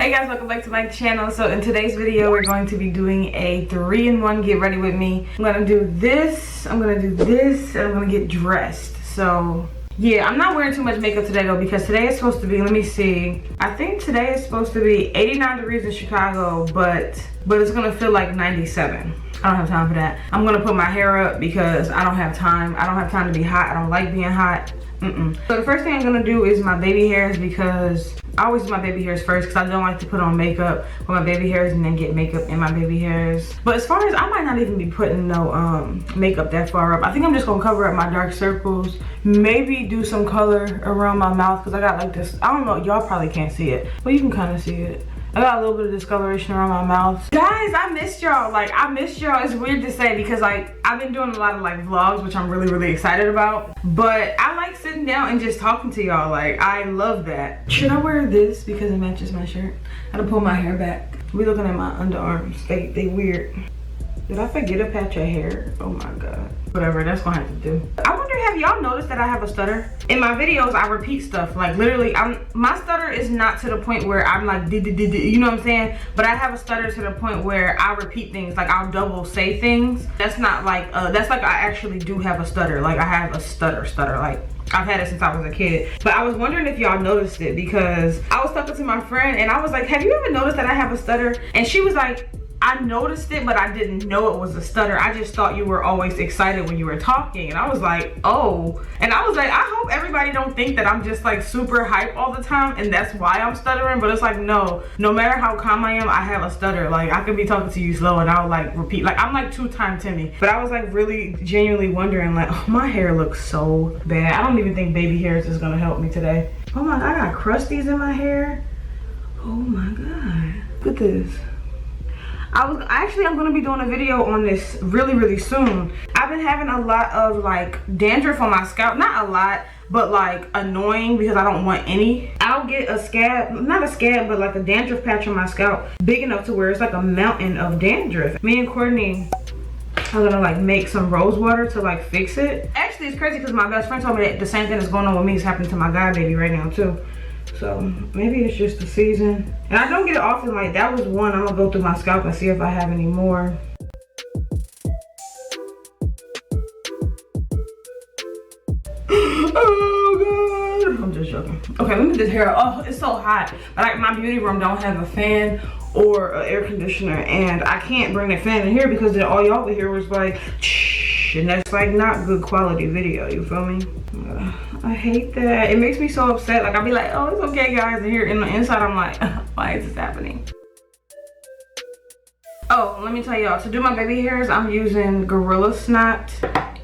Hey guys, welcome back to my channel. So in today's video we're going to be doing a 3-in-1 get ready with me. I'm gonna do this, I'm gonna do this, and I'm gonna get dressed. So yeah, I'm not wearing too much makeup today though, because today is supposed to be, let me see, I think today is supposed to be 89 degrees in Chicago, but it's gonna feel like 97. I don't have time for that. I'm gonna put my hair up because I don't have time. I don't have time to be hot. I don't like being hot. So the first thing I'm gonna do is my baby hairs, because I always do my baby hairs first because I don't like to put on makeup with my baby hairs and then get makeup in my baby hairs. But as far as, I might not even be putting no makeup that far up. I think I'm just gonna cover up my dark circles, maybe do some color around my mouth because I got like this, I don't know, y'all probably can't see it, but you can kind of see it. I got a little bit of discoloration around my mouth. Guys, I missed y'all. Like, I missed y'all. It's weird to say because like I've been doing a lot of like vlogs, which I'm really excited about. But I like sitting down and just talking to y'all. Like, I love that. Should I wear this because it matches my shirt? I had to pull my hair back. We looking at my underarms. They weird. Did I forget a patch of hair? Oh my god. Whatever, that's gonna have to do. I wonder, have y'all noticed that I have a stutter? In my videos, I repeat stuff. Like literally, my stutter is not to the point where I'm like, you know what I'm saying? But I have a stutter to the point where I repeat things. Like I'll double say things. That's not like, that's like I actually do have a stutter. Like I have a stutter. Like I've had it since I was a kid. But I was wondering if y'all noticed it because I was talking to my friend and I was like, have you ever noticed that I have a stutter? And she was like, I noticed it, but I didn't know it was a stutter. I just thought you were always excited when you were talking. And I was like, oh. And I was like, I hope everybody don't think that I'm just like super hype all the time and that's why I'm stuttering. But it's like, no matter how calm I am, I have a stutter. Like I could be talking to you slow and I'll like repeat. Like I'm like 2-time Timmy. But I was like really genuinely wondering like, oh, my hair looks so bad. I don't even think baby hairs is gonna help me today. Oh my God, I got crusties in my hair. Oh my God, look at this. I'm gonna be doing a video on this really soon. I've been having a lot of like dandruff on my scalp. Not a lot, but like annoying because I don't want any. I'll get a scab, not a scab, but like a dandruff patch on my scalp big enough to where it's like a mountain of dandruff. Me and Courtney are gonna like make some rose water to like fix it. Actually, it's crazy because my best friend told me that the same thing that's going on with me is happening to my guy baby right now too. So maybe it's just the season. And I don't get it often. Like that was one. I'm gonna go through my scalp and see if I have any more. Oh God. I'm just joking. Okay, let me just hair. Oh, it's so hot. Like my beauty room don't have a fan or an air conditioner. And I can't bring the fan in here because then all y'all would hear was like, shh. And that's like not good quality video. You feel me? I hate that. It makes me so upset. Like I'll be like, oh, it's okay guys, and here in the inside I'm like, why is this happening? Oh, let me tell y'all, to do my baby hairs I'm using Gorilla Snot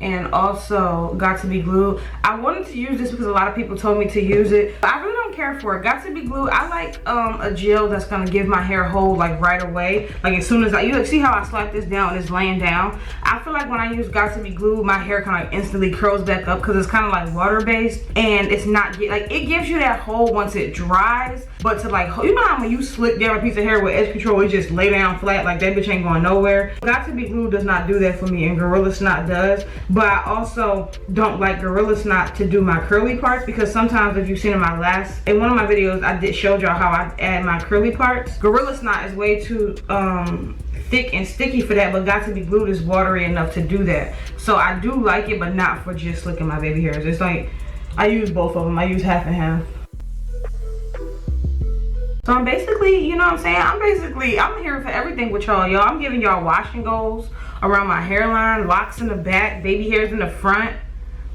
and also Got to Be Glue. I wanted to use this because a lot of people told me to use it, but I really don't care for it. Got to Be Glue, I like a gel that's gonna give my hair hold like right away. Like as soon as you like, see how I slap this down and it's laying down? I feel like when I use Got to Be Glue, my hair kind of like instantly curls back up because it's kind of like water based and it's not like, it gives you that hold once it dries, but to like, you know how when you slick down a piece of hair with edge control, it just lay down flat, like that bitch ain't going nowhere. Got to Be Glue does not do that for me and Gorilla Snot does. But I also don't like Gorilla Snot to do my curly parts because sometimes, if you've seen in one of my videos, I showed y'all how I add my curly parts. Gorilla Snot is way too thick and sticky for that, but Got to Be Glued is watery enough to do that. So I do like it, but not for just slicking my baby hairs. It's like, I use both of them. I use half and half. So I'm basically, you know what I'm saying? I'm here for everything with y'all, I'm giving y'all wash and goes around my hairline, locks in the back, baby hairs in the front.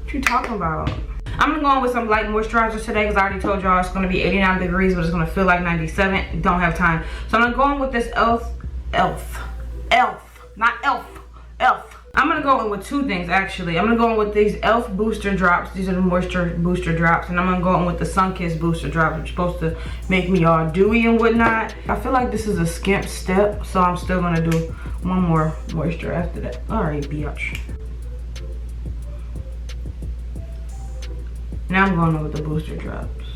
What you talking about? I'm gonna go on with some light moisturizers today because I already told y'all it's gonna be 89 degrees, but it's gonna feel like 97. Don't have time. So I'm gonna go on with this Elf. I'm gonna go in with two things actually. I'm gonna go in with these Elf booster drops. These are the moisture booster drops, and I'm gonna go in with the Sunkissed booster drops, which are supposed to make me all dewy and whatnot. I feel like this is a skimp step, so I'm still gonna do one more moisture after that. All right, bitch. Now I'm going in with the booster drops.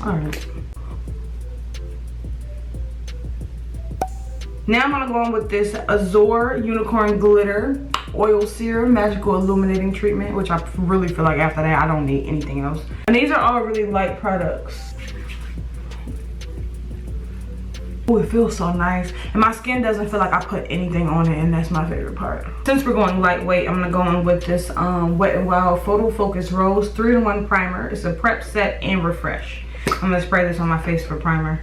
All right. Now I'm gonna go in with this Azure Unicorn Glitter. oil serum, magical illuminating treatment, which I really feel like after that I don't need anything else. And these are all really light products. Oh, it feels so nice, and my skin doesn't feel like I put anything on it, and that's my favorite part. Since we're going lightweight, I'm gonna go in with this Wet n Wild Photo Focus Rose 3-in-1 primer. It's a prep, set, and refresh. I'm gonna spray this on my face for primer.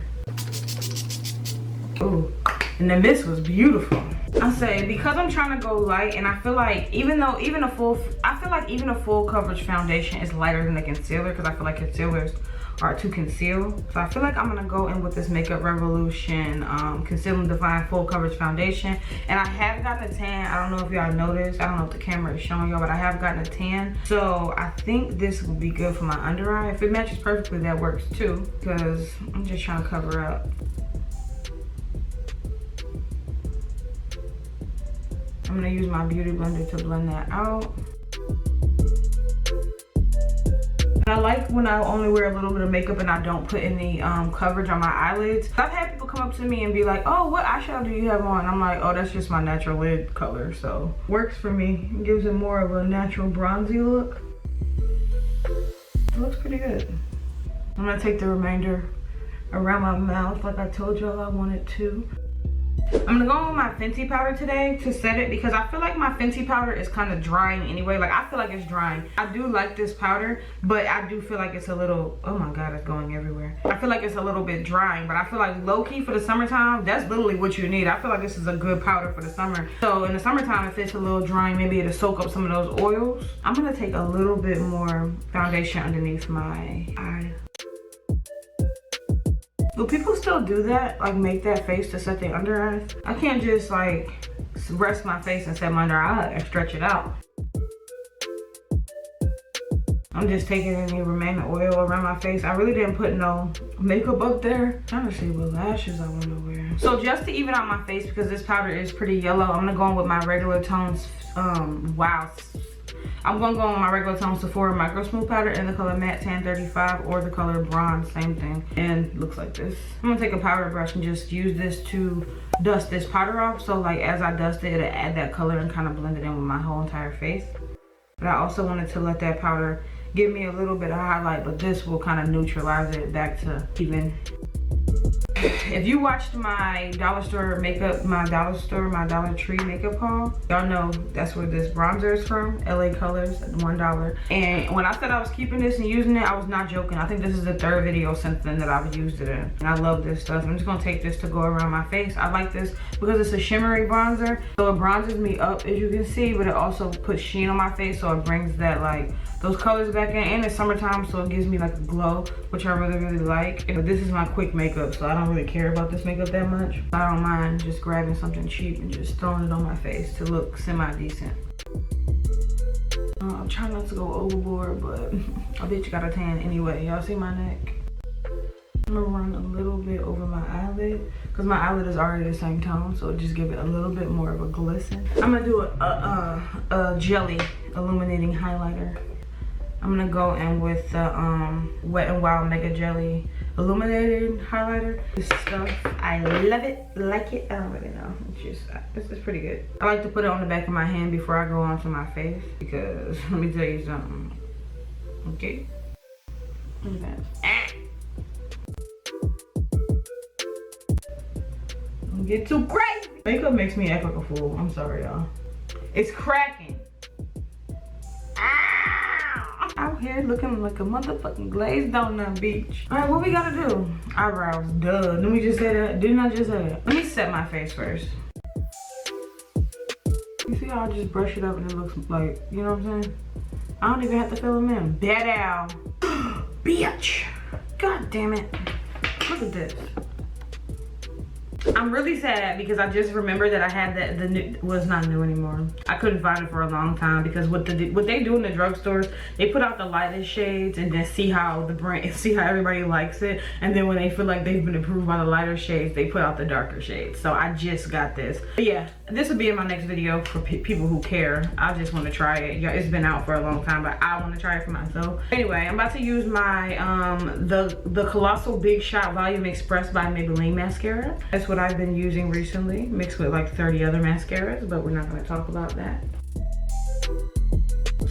Ooh, and the mist was beautiful. I say, because I'm trying to go light, and I feel like even a full coverage foundation is lighter than the concealer, because I feel like concealers are to conceal. So I feel like I'm gonna go in with this Makeup Revolution Conceal and Define Full Coverage Foundation. And I have gotten a tan. I don't know if y'all noticed. I don't know if the camera is showing y'all, but I have gotten a tan. So I think this will be good for my under eye. If it matches perfectly, that works too, because I'm just trying to cover up. I'm gonna use my beauty blender to blend that out. I like when I only wear a little bit of makeup and I don't put any coverage on my eyelids. I've had people come up to me and be like, oh, what eyeshadow do you have on? I'm like, oh, that's just my natural lid color. So works for me. It gives it more of a natural bronzy look. It looks pretty good. I'm gonna take the remainder around my mouth like I told y'all I wanted to. I'm gonna go on with my Fenty powder today to set it, because I feel like my Fenty powder is kind of drying anyway. Like, I feel like it's drying. I do like this powder, but I do feel like it's a little, oh my god, it's going everywhere. I feel like it's a little bit drying, but I feel like low-key for the summertime, that's literally what you need. I feel like this is a good powder for the summer. So in the summertime, if it's a little drying, maybe it'll soak up some of those oils. I'm gonna take a little bit more foundation underneath my eye. Do people still do that? Like, make that face to set their under eyes? I can't just like rest my face and set my under eye and stretch it out. I'm just taking any remaining oil around my face. I really didn't put no makeup up there. I'm trying to see what lashes I want to wear. So just to even out my face, because this powder is pretty yellow, I'm gonna go in with my regular tones. I'm gonna go on my regular tone Sephora Micro Smooth powder in the color Matte Tan 35 or the color Bronze, same thing, and looks like this. I'm gonna take a powder brush and just use this to dust this powder off. So like as I dust it, it'll add that color and kind of blend it in with my whole entire face. But I also wanted to let that powder give me a little bit of highlight, but this will kind of neutralize it back to even. If you watched my dollar store makeup, my Dollar Tree makeup haul, y'all know that's where this bronzer is from, LA Colors, $1. And when I said I was keeping this and using it, I was not joking. I think this is the 3rd video since then that I've used it in. And I love this stuff. I'm just gonna take this to go around my face. I like this because it's a shimmery bronzer. So it bronzes me up, as you can see, but it also puts sheen on my face, so it brings that like those colors back in. And it's summertime, so it gives me like a glow, which I really like. But this is my quick makeup, so I don't really care about this makeup that much. I don't mind just grabbing something cheap and just throwing it on my face to look semi-decent. I'm trying not to go overboard, but I bet you got a tan anyway. Y'all see my neck? I'm gonna run a little bit over my eyelid, because my eyelid is already the same tone, so just give it a little bit more of a glisten. I'm gonna do a jelly illuminating highlighter. I'm gonna go in with the Wet n Wild Mega Jelly illuminated highlighter. This stuff, I love it, like it. I don't really know. It's pretty good. I like to put it on the back of my hand before I go onto my face, because let me tell you something. Okay. Look at that. Don't get too crazy. Makeup makes me act like a fool. I'm sorry, y'all. It's cracking. Out here looking like a motherfucking glazed donut beach. All right, what we gotta do? Eyebrows, duh. Didn't we just say that? Didn't I just say that? Let me set my face first. You see how I just brush it up and it looks like, you know what I'm saying? I don't even have to fill them in. Bad owl. Bitch. God damn it. Look at this. I'm really sad because I just remembered that I had that, the new, well, it's not new anymore. I couldn't find it for a long time, because what they do in the drugstores, they put out the lightest shades and then see how everybody likes it, and then when they feel like they've been approved by the lighter shades, they put out the darker shades. So I just got this. But yeah, this will be in my next video for people who care. I just want to try it. Yeah, it's been out for a long time, but I want to try it for myself. Anyway, I'm about to use my the Colossal Big Shot Volume Express by Maybelline mascara. That's what I've been using recently, mixed with like 30 other mascaras, but we're not going to talk about that.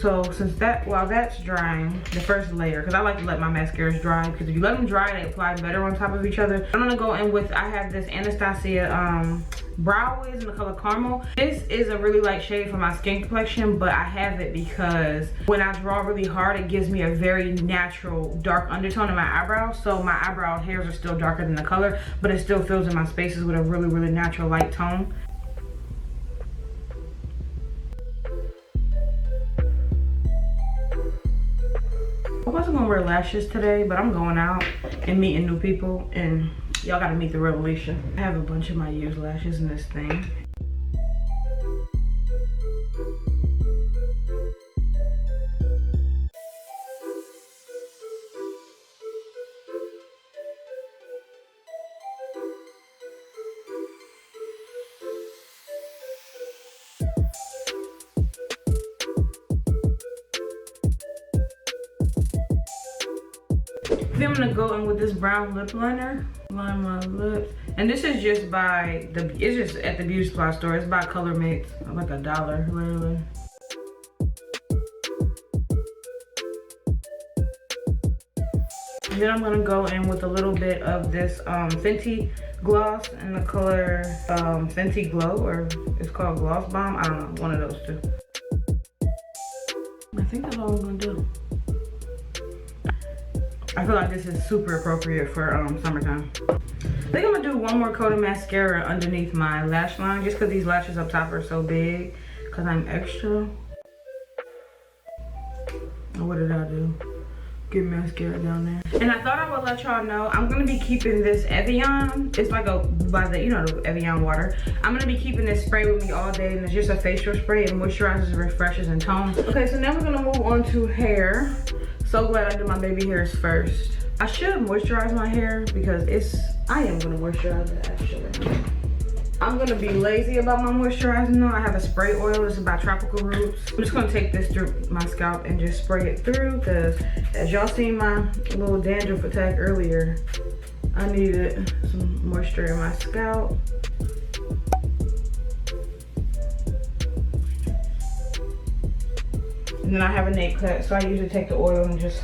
So since while that's drying, the first layer, because I like to let my mascaras dry, because if you let them dry, they apply better on top of each other. I'm gonna go in with, I have this Anastasia Brow Wiz in the color Caramel. This is a really light shade for my skin complexion, but I have it because when I draw really hard, it gives me a very natural dark undertone in my eyebrows. So my eyebrow hairs are still darker than the color, but it still fills in my spaces with a really, really natural light tone. I wasn't gonna wear lashes today, but I'm going out and meeting new people, and y'all gotta meet the revelation. I have a bunch of my used lashes in this thing. Then I'm gonna go in with this brown lip liner, line my lips, and this is just by it's just at the beauty supply store. It's by Color Mates, like $1 literally. And then I'm gonna go in with a little bit of this Fenty gloss in the color Fenty Glow, or it's called Gloss Bomb. I don't know, one of those two. I think that's all I'm gonna do. I feel like this is super appropriate for summertime. I think I'm gonna do one more coat of mascara underneath my lash line, just because these lashes up top are so big, because I'm extra. What did I do? Get mascara down there. And I thought I would let y'all know, I'm gonna be keeping this Evian. It's like by the, you know, the Evian water. I'm gonna be keeping this spray with me all day, and it's just a facial spray. It moisturizes, refreshes, and tones. Okay, so now we're gonna move on to hair. So glad I did my baby hairs first. I should moisturize my hair because I am gonna moisturize it actually. I'm gonna be lazy about my moisturizing though. I have a spray oil, this is by Tropical Roots. I'm just gonna take this through my scalp and just spray it through, because as y'all seen my little dandruff attack earlier, I needed some moisture in my scalp. And then I have a nape cut, so I usually take the oil and just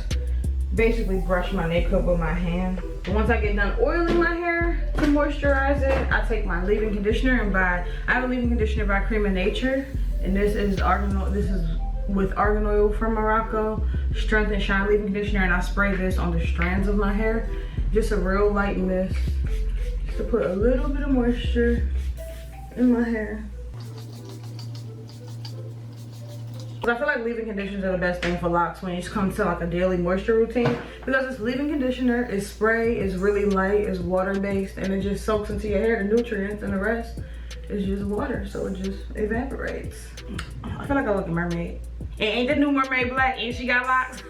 basically brush my nape cut with my hand. And once I get done oiling my hair to moisturize it, I take my leave-in conditioner and I have a leave-in conditioner by Cream of Nature, and this is with argan oil from Morocco, Strength and Shine leave-in conditioner, and I spray this on the strands of my hair, just a real light mist, just to put a little bit of moisture in my hair. I feel like leave-in conditioners are the best thing for locks when you just come to like a daily moisture routine, because this leave-in conditioner is spray, is really light, is water-based, and it just soaks into your hair the nutrients, and the rest is just water, so it just evaporates. I feel like I look a mermaid. And ain't the new mermaid black and she got locks?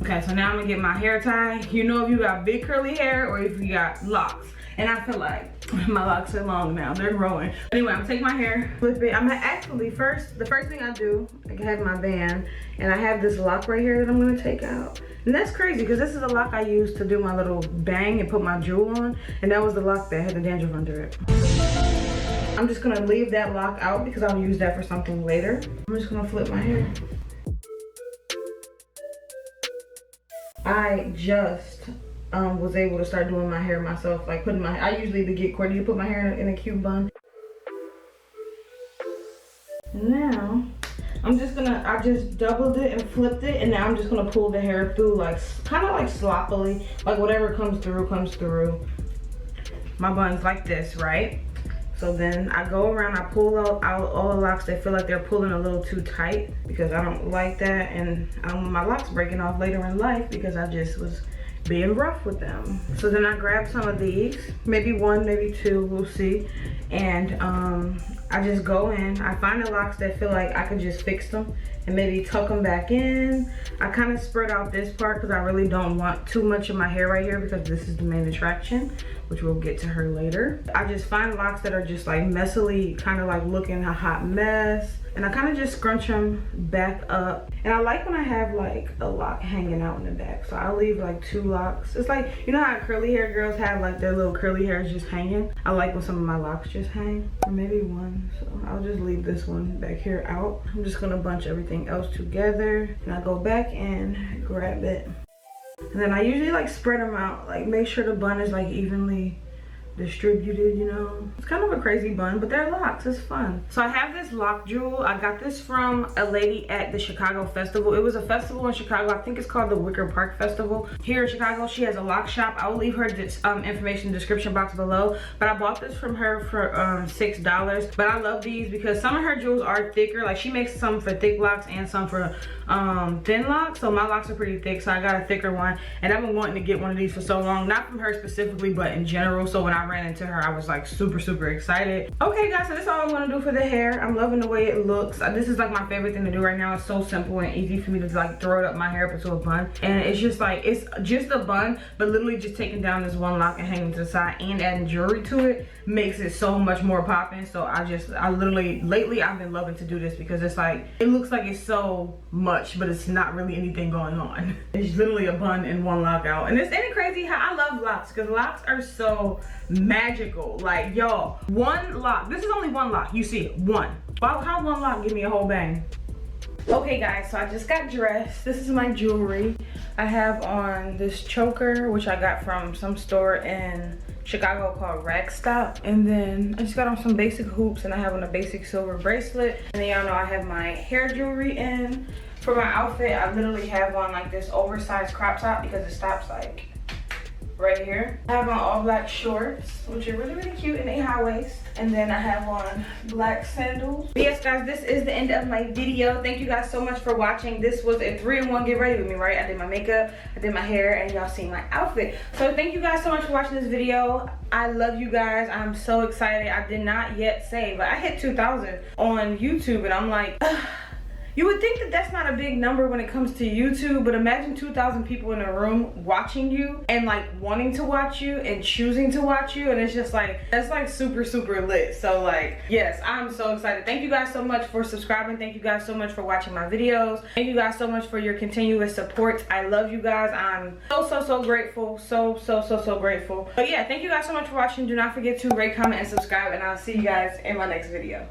Okay, so now I'm gonna get my hair tied. You know if you got big curly hair or if you got locks. And I feel like my locks are long now, they're growing. Anyway, I'm gonna take my hair, flip it. I'm gonna actually the first thing I do, I have my band, and I have this lock right here that I'm gonna take out. And that's crazy, because this is the lock I used to do my little bang and put my jewel on, and that was the lock that had the dandruff under it. I'm just gonna leave that lock out because I'll use that for something later. I'm just gonna flip my hair. I just was able to start doing my hair myself, like I usually get Courtney to put my hair in a cute bun. Now I just doubled it and flipped it, and now I'm just gonna pull the hair through, like kind of like sloppily, like whatever comes through comes through. My bun's like this, right? So then I go around, I pull out all the locks that feel like they're pulling a little too tight, because I don't like that, and I don't want my locks breaking off later in life because I just was being rough with them. So then I grab some of these, maybe one, maybe two, we'll see. And I just go in, I find the locks that feel like I could just fix them and maybe tuck them back in. I kind of spread out this part because I really don't want too much of my hair right here, because this is the main attraction. which we'll get to her later. I just find locks that are just like messily, kind of like looking a hot mess. And I kind of just scrunch them back up. And I like when I have like a lock hanging out in the back. So I'll leave like 2 locks. It's like, you know how curly hair girls have like their little curly hairs just hanging? I like when some of my locks just hang. Or maybe 1. So I'll just leave this one back here out. I'm just gonna bunch everything else together. And I go back and grab it. And then I usually like spread them out. Like make sure the bun is like evenly distributed, you know. It's kind of a crazy bun, but they're locks. It's fun. So I have this lock jewel. I got this from a lady at the Chicago festival. It was a festival in Chicago. I think it's called the Wicker Park Festival here in Chicago. She has a lock shop. I will leave her information in the description box below, but I bought this from her for $6. But I love these because some of her jewels are thicker. Like she makes some for thick locks and some for thin locks. So my locks are pretty thick, so I got a thicker one, and I've been wanting to get one of these for so long. Not from her specifically, but in general. So when I ran into her, I was like super excited. Okay guys, so this is all I'm gonna do for the hair. I'm loving the way it looks. This is like my favorite thing to do right now. It's so simple and easy for me to like throw it up my hair up into a bun, and it's just like, it's just a bun, but literally just taking down this one lock and hanging to the side and adding jewelry to it makes it so much more popping. So I literally lately I've been loving to do this because it's like, it looks like it's so much, but it's not really anything going on. It's literally a bun and one lock out. And it's any crazy how I love locks, because locks are so magical. Like y'all, one lock, this is only one lock, you see it, one. How one lock give me a whole bang? Okay guys, so I just got dressed. This is my jewelry. I have on this choker, which I got from some store in Chicago called Rack Stop. And then I just got on some basic hoops, and I have on a basic silver bracelet. And then y'all know I have my hair jewelry in. For my outfit, I literally have on like this oversized crop top because it stops like right here. I have on all black shorts, which are really cute, and they high waist. And then I have on black sandals. But yes guys, this is the end of my video. Thank you guys so much for watching. This was a 3-in-1 get ready with me, right? I did my makeup, I did my hair, and y'all see my outfit. So thank you guys so much for watching this video. I love you guys. I'm so excited. I did not yet say, but I hit 2,000 on YouTube, and I'm like, ugh. You would think that that's not a big number when it comes to YouTube, but imagine 2,000 people in a room watching you and like wanting to watch you and choosing to watch you, and it's just like, that's like super lit. So like, yes, I'm so excited. Thank you guys so much for subscribing. Thank you guys so much for watching my videos. Thank you guys so much for your continuous support. I love you guys. I'm so grateful. So grateful. But yeah, thank you guys so much for watching. Do not forget to rate, comment, and subscribe, and I'll see you guys in my next video.